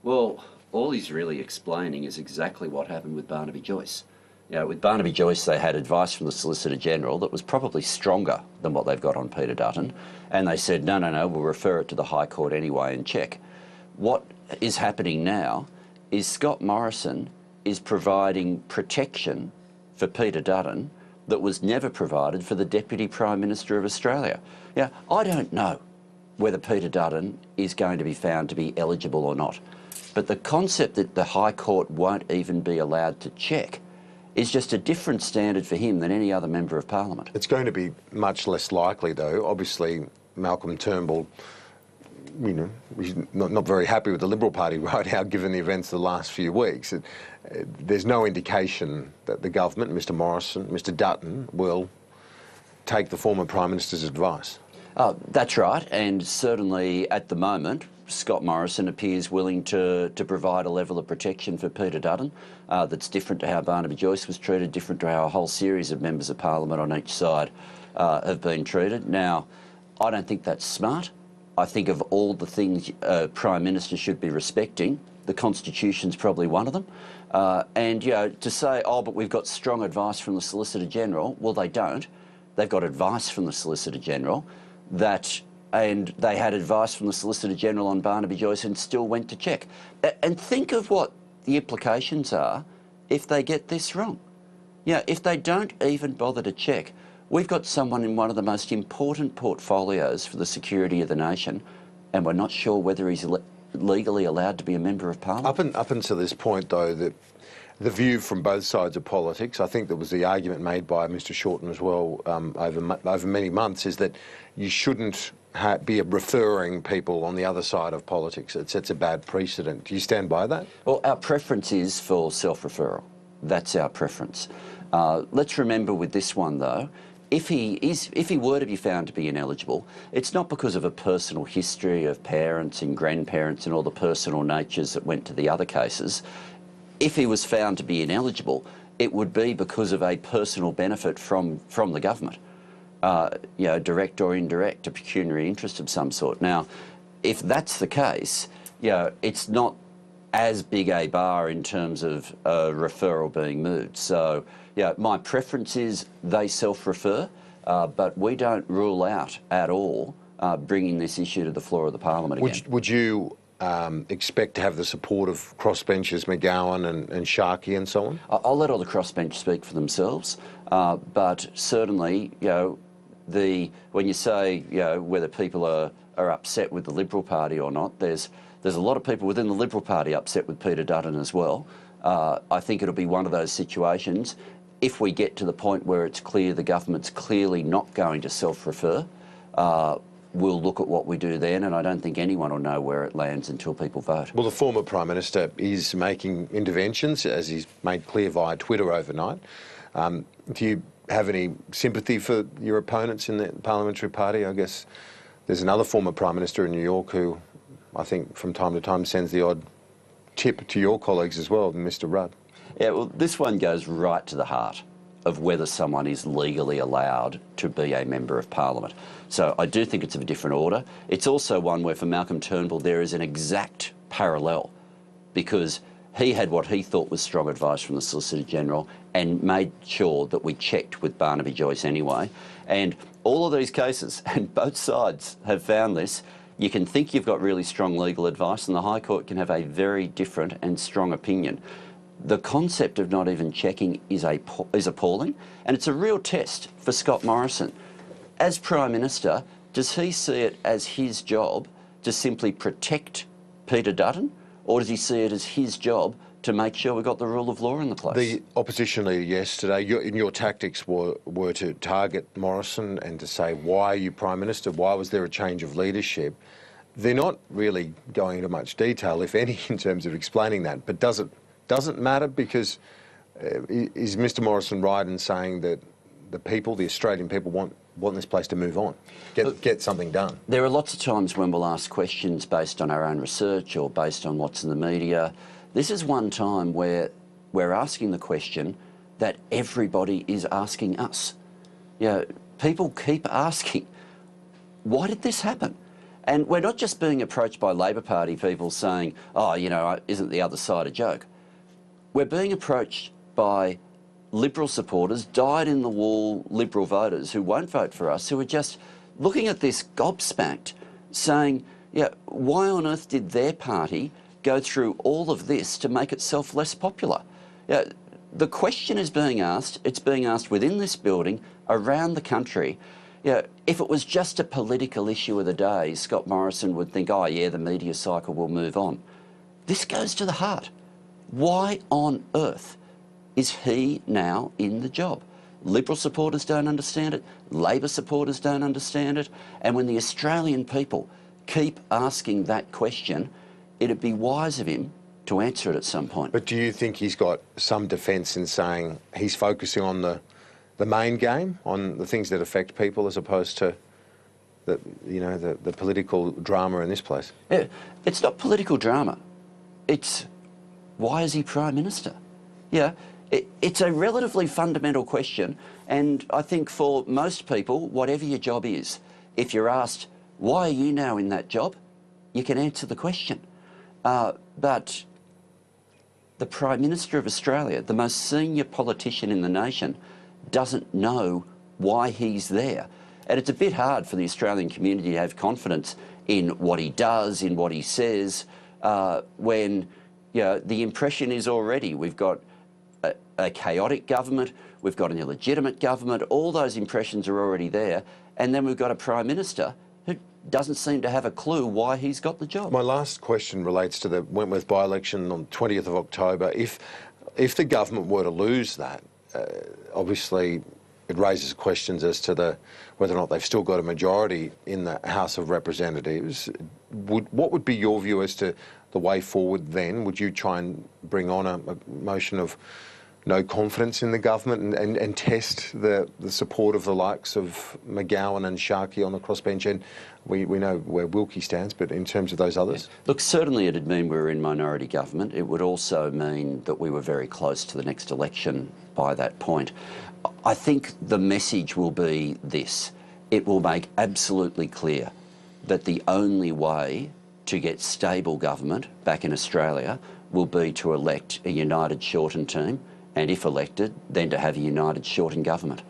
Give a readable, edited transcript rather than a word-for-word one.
Well, all he's really explaining is exactly what happened with Barnaby Joyce. You know, with Barnaby Joyce, they had advice from the Solicitor General that was probably stronger than what they've got on Peter Dutton, and they said, no, we'll refer it to the High Court anyway and check. What is happening now is Scott Morrison is providing protection for Peter Dutton that was never provided for the Deputy Prime Minister of Australia. Now, I don't know whether Peter Dutton is going to be found to be eligible or not, but the concept that the High Court won't even be allowed to check is just a different standard for him than any other Member of Parliament. It's going to be much less likely, though. Obviously, Malcolm Turnbull, you know, he's not very happy with the Liberal Party right now, given the events of the last few weeks. There's no indication that the government, Mr Morrison, Mr Dutton, will take the former Prime Minister's advice. That's right, and certainly at the moment, Scott Morrison appears willing to provide a level of protection for Peter Dutton that's different to how Barnaby Joyce was treated, different to how a whole series of members of Parliament on each side have been treated. Now, I don't think that's smart. I think of all the things Prime Minister should be respecting, the Constitution's probably one of them. And, you know, to say, oh, but we've got strong advice from the Solicitor General, well, they don't. They've got advice from the Solicitor General and they had advice from the Solicitor General on Barnaby Joyce and still went to check. And think of what the implications are if they get this wrong. You know, if they don't even bother to check, we've got someone in one of the most important portfolios for the security of the nation, and we're not sure whether he's legally allowed to be a Member of Parliament. Up until this point, though, the view from both sides of politics, I think that was the argument made by Mr Shorten as well over many months, is that you shouldn't be referring people on the other side of politics. It sets a bad precedent. Do you stand by that? Well, our preference is for self-referral. That's our preference. Let's remember with this one, though, if he were to be found to be ineligible, it's not because of a personal history of parents and grandparents and all the personal natures that went to the other cases. If he was found to be ineligible, it would be because of a personal benefit from the government, you know, direct or indirect, a pecuniary interest of some sort. Now, if that's the case, you know, it's not as big a bar in terms of a referral being moved. So, yeah, my preference is they self-refer, but we don't rule out at all bringing this issue to the floor of the Parliament again. Would you expect to have the support of crossbenchers McGowan and Sharkey and so on? I'll let all the crossbench speak for themselves, but certainly, you know, when you say, you know, whether people are upset with the Liberal Party or not, there's a lot of people within the Liberal Party upset with Peter Dutton as well. I think it'll be one of those situations, if we get to the point where it's clear the government's clearly not going to self-refer, we'll look at what we do then, and I don't think anyone will know where it lands until people vote. Well, the former Prime Minister is making interventions, as he's made clear via Twitter overnight. Do you have any sympathy for your opponents in the parliamentary party? I guess there's another former Prime Minister in New York who I think from time to time sends the odd tip to your colleagues as well, Mr Rudd. Yeah, well, this one goes right to the heart of whether someone is legally allowed to be a Member of Parliament. So I do think it's of a different order. It's also one where for Malcolm Turnbull there is an exact parallel, because he had what he thought was strong advice from the Solicitor General and made sure that we checked with Barnaby Joyce anyway. And all of these cases, and both sides have found this, you can think you've got really strong legal advice and the High Court can have a very different and strong opinion. The concept of not even checking is appalling, and it's a real test for Scott Morrison. As Prime Minister, does he see it as his job to simply protect Peter Dutton, or does he see it as his job to make sure we've got the rule of law in the place? The opposition leader yesterday, your tactics were to target Morrison and to say, why are you Prime Minister? Why was there a change of leadership? They're not really going into much detail, if any, in terms of explaining that. But doesn't matter, because is Mr Morrison right in saying that the people, the Australian people, want this place to move on, get something done? There are lots of times when we'll ask questions based on our own research or based on what's in the media. This is one time where we're asking the question that everybody is asking us. You know, people keep asking, why did this happen? And we're not just being approached by Labor Party people saying, oh, you know, isn't the other side a joke? We're being approached by Liberal supporters, dyed-in-the-wool Liberal voters who won't vote for us, who are just looking at this gobsmacked, saying, yeah, why on earth did their party go through all of this to make itself less popular? Yeah, the question is being asked, it's being asked within this building, around the country. Yeah, if it was just a political issue of the day, Scott Morrison would think, oh yeah, the media cycle will move on. This goes to the heart. Why on earth is he now in the job? Liberal supporters don't understand it, Labor supporters don't understand it, and when the Australian people keep asking that question, it'd be wise of him to answer it at some point. But do you think he's got some defence in saying he's focusing on the main game, on the things that affect people, as opposed to the political drama in this place? Yeah, it's not political drama. It's why is he Prime Minister? Yeah, it's a relatively fundamental question, and I think for most people, whatever your job is, if you're asked, why are you now in that job, you can answer the question. But the Prime Minister of Australia, the most senior politician in the nation, doesn't know why he's there. And it's a bit hard for the Australian community to have confidence in what he does, in what he says, when the impression is already we've got a chaotic government, we've got an illegitimate government, all those impressions are already there, and then we've got a Prime Minister who doesn't seem to have a clue why he's got the job. My last question relates to the Wentworth by-election on 20th of October. If the government were to lose that, obviously it raises questions as to whether or not they've still got a majority in the House of Representatives. What would be your view as to the way forward then? Would you try and bring on a motion of no confidence in the government and test the support of the likes of McGowan and Sharkey on the crossbench? And we know where Wilkie stands, but in terms of those others? Yeah. Look, certainly it'd mean we were in minority government. It would also mean that we were very close to the next election by that point. I think the message will be this. It will make absolutely clear that the only way to get stable government back in Australia will be to elect a united Shorten team, and if elected, then to have a united Shorten government.